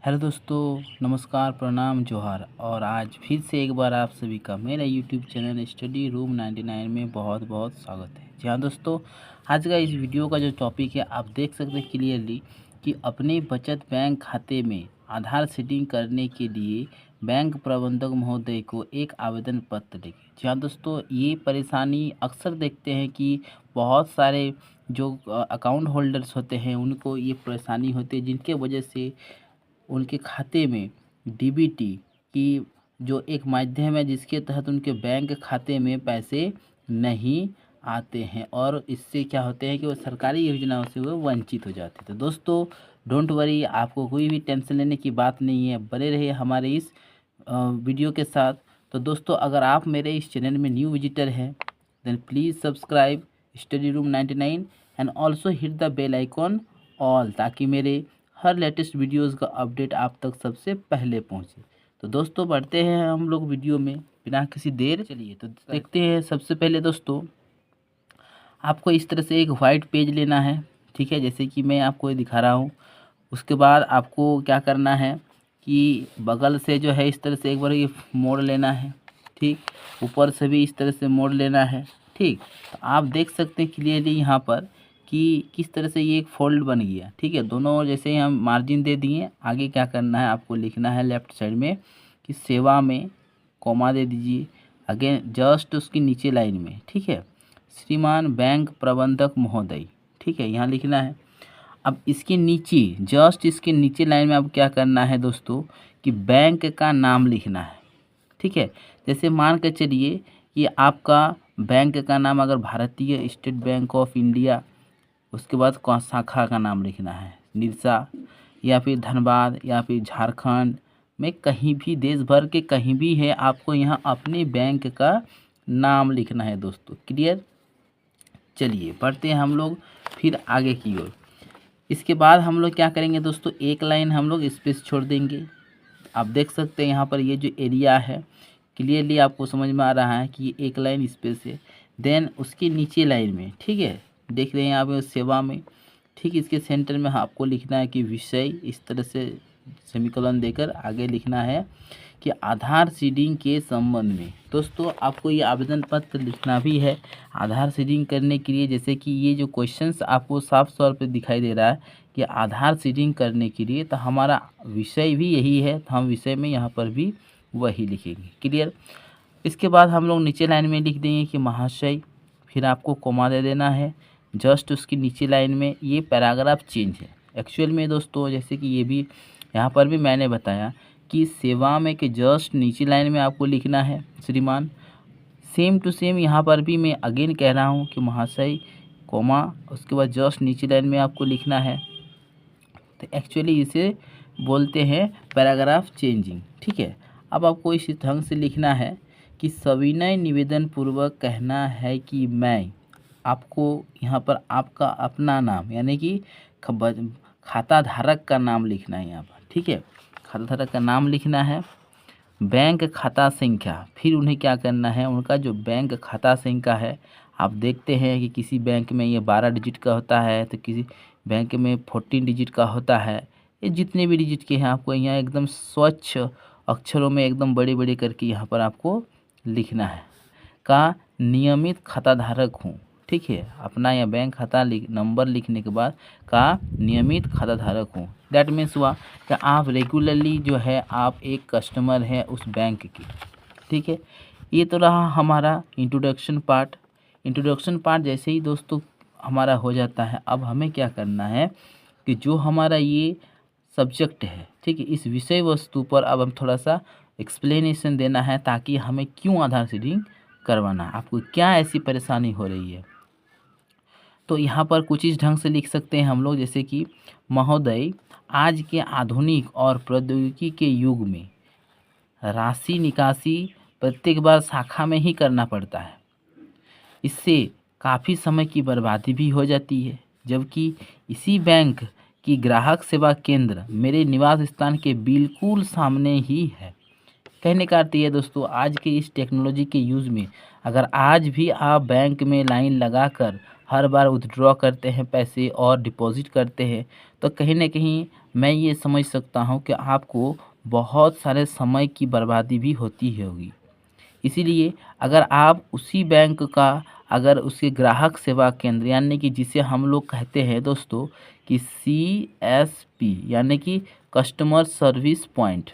Hello दोस्तों, नमस्कार, प्रणाम, जोहार। और आज फिर से एक बार आप सभी का मेरा यूट्यूब चैनल स्टडी रूम 99 में बहुत बहुत स्वागत है। जी हाँ दोस्तों, आज का इस वीडियो का जो टॉपिक है आप देख सकते हैं क्लियरली कि अपने बचत बैंक खाते में आधार सीडिंग करने के लिए बैंक प्रबंधक महोदय को एक आवेदन पत्र लिखें। जी हाँ दोस्तों, ये परेशानी अक्सर देखते हैं कि बहुत सारे जो अकाउंट होल्डर्स होते हैं उनको ये परेशानी होती है, जिनके वजह से उनके खाते में डीबीटी की जो एक माध्यम है जिसके तहत उनके बैंक खाते में पैसे नहीं आते हैं, और इससे क्या होते हैं कि वो सरकारी योजनाओं से वो वंचित हो जाते हैं। तो दोस्तों, डोंट वरी, आपको कोई भी टेंशन लेने की बात नहीं है। बने रहिए हमारे इस वीडियो के साथ। तो दोस्तों, अगर आप मेरे इस चैनल में न्यू विजिटर हैं then please subscribe Study Room 99 and also hit the bell icon all, ताकि मेरे हर लेटेस्ट वीडियोस का अपडेट आप तक सबसे पहले पहुंचे। तो दोस्तों, बढ़ते हैं हम लोग वीडियो में बिना किसी देर। चलिए तो देखते हैं। सबसे पहले दोस्तों, आपको इस तरह से एक वाइट पेज लेना है, ठीक है, जैसे कि मैं आपको ये दिखा रहा हूँ। उसके बाद आपको क्या करना है कि बगल से जो है इस तरह से एक बार ये मोड़ लेना है, ठीक। ऊपर से भी इस तरह से मोड़ लेना है, ठीक। तो आप देख सकते हैं क्लियरली यहाँ पर कि किस तरह से ये एक फोल्ड बन गया, ठीक है। दोनों ओर जैसे ही हम मार्जिन दे दिए, आगे क्या करना है आपको लिखना है लेफ्ट साइड में कि सेवा में कॉमा दे दीजिए, अगेन जस्ट उसकी नीचे लाइन में, ठीक है, श्रीमान बैंक प्रबंधक महोदय, ठीक है, यहाँ लिखना है। अब इसके नीचे जस्ट इसके नीचे लाइन में अब क्या करना है दोस्तों कि बैंक का नाम लिखना है, ठीक है। जैसे मान के चलिए कि आपका बैंक का नाम अगर भारतीय स्टेट बैंक ऑफ इंडिया, उसके बाद कौन शाखा का नाम लिखना है, निरसा या फिर धनबाद या फिर झारखंड में, कहीं भी देश भर के कहीं भी है, आपको यहाँ अपने बैंक का नाम लिखना है दोस्तों। क्लियर। चलिए बढ़ते हैं हम लोग फिर आगे की ओर। इसके बाद हम लोग क्या करेंगे दोस्तों, एक लाइन हम लोग स्पेस छोड़ देंगे। आप देख सकते हैं यहाँ पर ये जो एरिया है क्लियरली आपको समझ में आ रहा है कि ये एक लाइन स्पेस है। देन उसके नीचे लाइन में, ठीक है, देख रहे हैं यहाँ पे सेवा में, ठीक, इसके सेंटर में आपको लिखना है कि विषय, इस तरह से सेमीकोलन देकर आगे लिखना है कि आधार सीडिंग के संबंध में। दोस्तों, आपको ये आवेदन पत्र लिखना भी है आधार सीडिंग करने के लिए। जैसे कि ये जो क्वेश्चंस आपको साफ तौर पे दिखाई दे रहा है कि आधार सीडिंग करने के लिए, तो हमारा विषय भी यही है, तो हम विषय में यहाँ पर भी वही लिखेंगे। क्लियर। इसके बाद हम लोग नीचे लाइन में लिख देंगे कि महाशय, फिर आपको कॉमा दे देना है। जस्ट उसकी नीचे लाइन में ये पैराग्राफ चेंज है एक्चुअल में दोस्तों, जैसे कि ये भी यहाँ पर भी मैंने बताया कि सेवा में के जस्ट नीचे लाइन में आपको लिखना है श्रीमान। सेम टू सेम यहाँ पर भी मैं अगेन कह रहा हूँ कि महाशय, कॉमा, उसके बाद जस्ट नीचे लाइन में आपको लिखना है। तो एक्चुअली इसे बोलते हैं पैराग्राफ चेंजिंग, ठीक है। अब आपको इस ढंग से लिखना है कि सविनय निवेदन पूर्वक कहना है कि मैं, आपको यहाँ पर आपका अपना नाम यानी कि खाता धारक का नाम लिखना है यहाँ पर, ठीक है, खाता धारक का नाम लिखना है। बैंक खाता संख्या, फिर उन्हें क्या करना है, उनका जो बैंक खाता संख्या है, आप देखते हैं कि किसी बैंक में ये 12 डिजिट का होता है, तो किसी बैंक में 14 डिजिट का होता है। ये जितने भी डिजिट के हैं आपको यहाँ एकदम स्वच्छ अक्षरों में एकदम बड़े बड़े करके यहाँ पर आपको लिखना है का नियमित खाता धारक हूँ, ठीक है। अपना या बैंक खाता नंबर लिखने के बाद का नियमित खाता धारक हूँ। दैट मीन्स हुआ कि आप रेगुलरली जो है आप एक कस्टमर हैं उस बैंक की, ठीक है। ये तो रहा हमारा इंट्रोडक्शन पार्ट। इंट्रोडक्शन पार्ट जैसे ही दोस्तों हमारा हो जाता है, अब हमें क्या करना है कि जो हमारा ये सब्जेक्ट है, ठीक है, इस विषय वस्तु पर अब हम थोड़ा सा एक्सप्लेनेशन देना है, ताकि हमें क्यों आधार सीडिंग करवाना, आपको क्या ऐसी परेशानी हो रही है। तो यहाँ पर कुछ इस ढंग से लिख सकते हैं हम लोग, जैसे कि महोदय, आज के आधुनिक और प्रौद्योगिकी के युग में राशि निकासी प्रत्येक बार शाखा में ही करना पड़ता है। इससे काफ़ी समय की बर्बादी भी हो जाती है, जबकि इसी बैंक की ग्राहक सेवा केंद्र मेरे निवास स्थान के बिल्कुल सामने ही है। कहने का अर्थ ये दोस्तों, आज के इस टेक्नोलॉजी के यूज़ में अगर आज भी आप बैंक में लाइन लगाकर हर बार विथड्रॉ करते हैं पैसे और डिपॉजिट करते हैं, तो कहीं ना कहीं मैं ये समझ सकता हूँ कि आपको बहुत सारे समय की बर्बादी भी होती होगी। इसीलिए अगर आप उसी बैंक का, अगर उसके ग्राहक सेवा केंद्र यानी कि जिसे हम लोग कहते हैं दोस्तों कि CSP यानी कि कस्टमर सर्विस पॉइंट,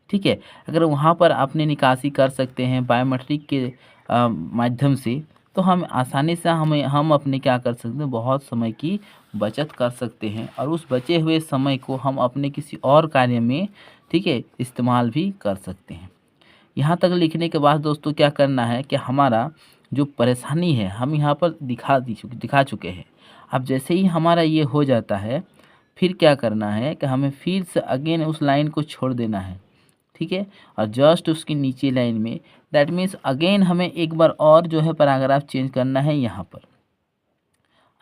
ठीक है, अगर वहाँ पर अपने निकासी कर सकते हैं बायोमेट्रिक के माध्यम से, तो हम आसानी से हम अपने क्या कर सकते हैं, बहुत समय की बचत कर सकते हैं और उस बचे हुए समय को हम अपने किसी और कार्य में, ठीक है, इस्तेमाल भी कर सकते हैं। यहाँ तक लिखने के बाद दोस्तों क्या करना है कि हमारा जो परेशानी है हम यहाँ पर दिखा चुके हैं। अब जैसे ही हमारा ये हो जाता है, फिर क्या करना है कि हमें फिर से अगेन उस लाइन को छोड़ देना है, ठीक है, और जस्ट उसके नीचे लाइन में, दैट मीन्स अगेन हमें एक बार और जो है पैराग्राफ चेंज करना है यहाँ पर।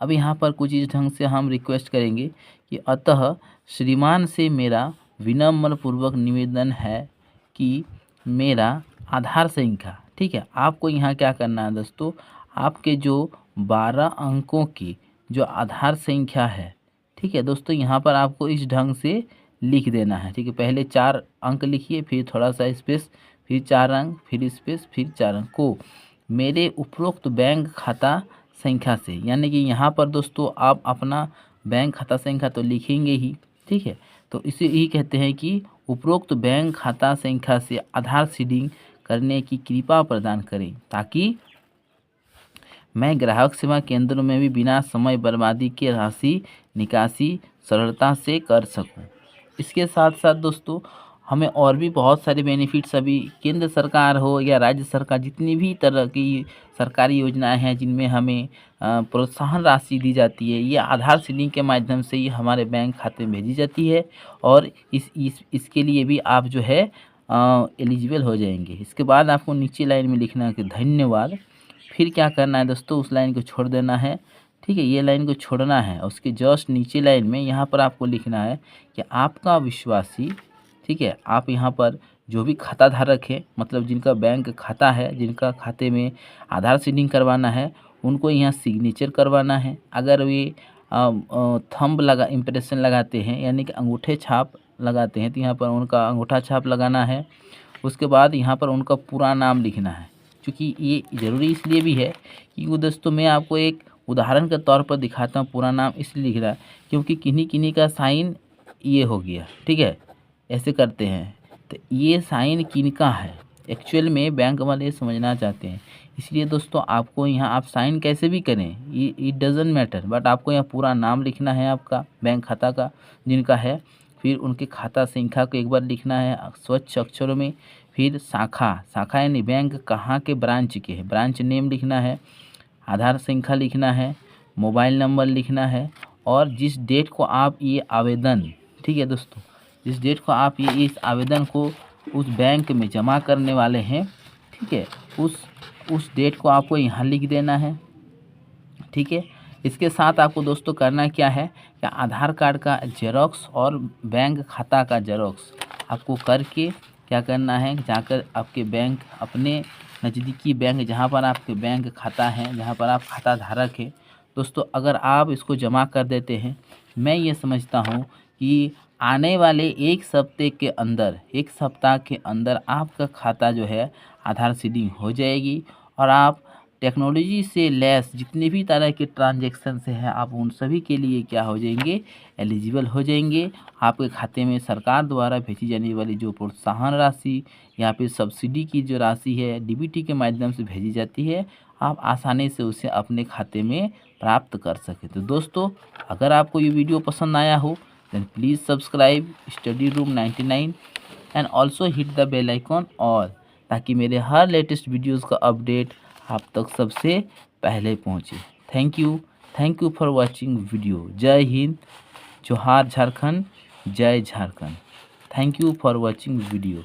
अब यहाँ पर कुछ इस ढंग से हम रिक्वेस्ट करेंगे कि अतः श्रीमान से मेरा विनम्र पूर्वक निवेदन है कि मेरा आधार संख्या, ठीक है, आपको यहाँ क्या करना है दोस्तों, आपके जो 12 अंकों की जो आधार संख्या है, ठीक है दोस्तों, यहाँ पर आपको इस ढंग से लिख देना है, ठीक है, पहले 4 अंक लिखिए, फिर थोड़ा सा स्पेस, फिर 4 अंक, फिर स्पेस, फिर 4 अंक को मेरे उपरोक्त बैंक खाता संख्या से, यानी कि यहाँ पर दोस्तों आप अपना बैंक खाता संख्या तो लिखेंगे ही, ठीक है, तो इसे यही कहते हैं कि उपरोक्त बैंक खाता संख्या से आधार सीडिंग करने की कृपा प्रदान करें, ताकि मैं ग्राहक सेवा केंद्र में भी बिना समय बर्बादी के राशि निकासी सरलता से कर सकूं। इसके साथ साथ दोस्तों हमें और भी बहुत सारे बेनिफिट्स, अभी केंद्र सरकार हो या राज्य सरकार, जितनी भी तरह की सरकारी योजनाएं हैं जिनमें हमें प्रोत्साहन राशि दी जाती है, ये आधार सीडिंग के माध्यम से ही हमारे बैंक खाते में भेजी जाती है और इसके लिए भी आप जो है एलिजिबल हो जाएंगे। इसके बाद आपको नीचे लाइन में लिखना है कि धन्यवाद। फिर क्या करना है दोस्तों, उस लाइन को छोड़ देना है, ठीक है, ये लाइन को छोड़ना है। उसके जस्ट नीचे लाइन में यहाँ पर आपको लिखना है कि आपका विश्वासी, ठीक है, आप यहाँ पर जो भी खाता धारक है, मतलब जिनका बैंक खाता है, जिनका खाते में आधार सीडिंग करवाना है, उनको यहाँ सिग्नेचर करवाना है। अगर वे थंब लगा इम्प्रेशन लगाते हैं यानी कि अंगूठे छाप लगाते हैं, तो यहाँ पर उनका अंगूठा छाप लगाना है। उसके बाद यहाँ पर उनका पूरा नाम लिखना है। क्योंकि ये ज़रूरी इसलिए भी है कि वो दोस्तों मैं आपको एक उदाहरण के तौर पर दिखाता हूँ, पूरा नाम इसलिए लिख रहा है क्योंकि किन्हीं किन्हीं का साइन ये हो गया, ठीक है, ऐसे करते हैं, तो ये साइन किनका है एक्चुअल में बैंक वाले समझना चाहते हैं। इसलिए दोस्तों आपको यहाँ आप साइन कैसे भी करें, ये इट डजेंट मैटर, बट आपको यहाँ पूरा नाम लिखना है आपका बैंक खाता का जिनका है, फिर उनके खाता संख्या को एक बार लिखना है स्वच्छ अक्षरों में, फिर शाखा यानी बैंक कहाँ के ब्रांच के है, ब्रांच नेम लिखना है, आधार संख्या लिखना है, मोबाइल नंबर लिखना है, और जिस डेट को आप ये आवेदन, ठीक है दोस्तों, जिस डेट को आप ये इस आवेदन को उस बैंक में जमा करने वाले हैं, ठीक है, उस डेट को आपको यहाँ लिख देना है, ठीक है। इसके साथ आपको दोस्तों करना क्या है कि आधार कार्ड का जेरोक्स और बैंक खाता का जेरोक्स आपको करके क्या करना है, जाकर आपके बैंक, अपने नज़दीकी बैंक जहाँ पर आपके बैंक खाता है, जहाँ पर आप खाता धारक है दोस्तों, अगर आप इसको जमा कर देते हैं, मैं ये समझता हूँ कि आने वाले एक सप्ताह के अंदर आपका खाता जो है आधार सीडिंग हो जाएगी और आप टेक्नोलॉजी से लैस जितने भी तरह के ट्रांजैक्शन से हैं आप उन सभी के लिए क्या हो जाएंगे, एलिजिबल हो जाएंगे। आपके खाते में सरकार द्वारा भेजी जाने वाली जो प्रोत्साहन राशि या फिर सब्सिडी की जो राशि है डीबीटी के माध्यम से भेजी जाती है, आप आसानी से उसे अपने खाते में प्राप्त कर सकें। तो दोस्तों अगर आपको ये वीडियो पसंद आया हो then please subscribe Study Room 99 and also hit the bell icon all, ताकि मेरे हर लेटेस्ट वीडियोज़ का अपडेट आप तक सबसे पहले पहुँचे। Thank you for watching video. जय हिंद, जोहार झारखंड, जय Jharkhand. Thank you for watching video.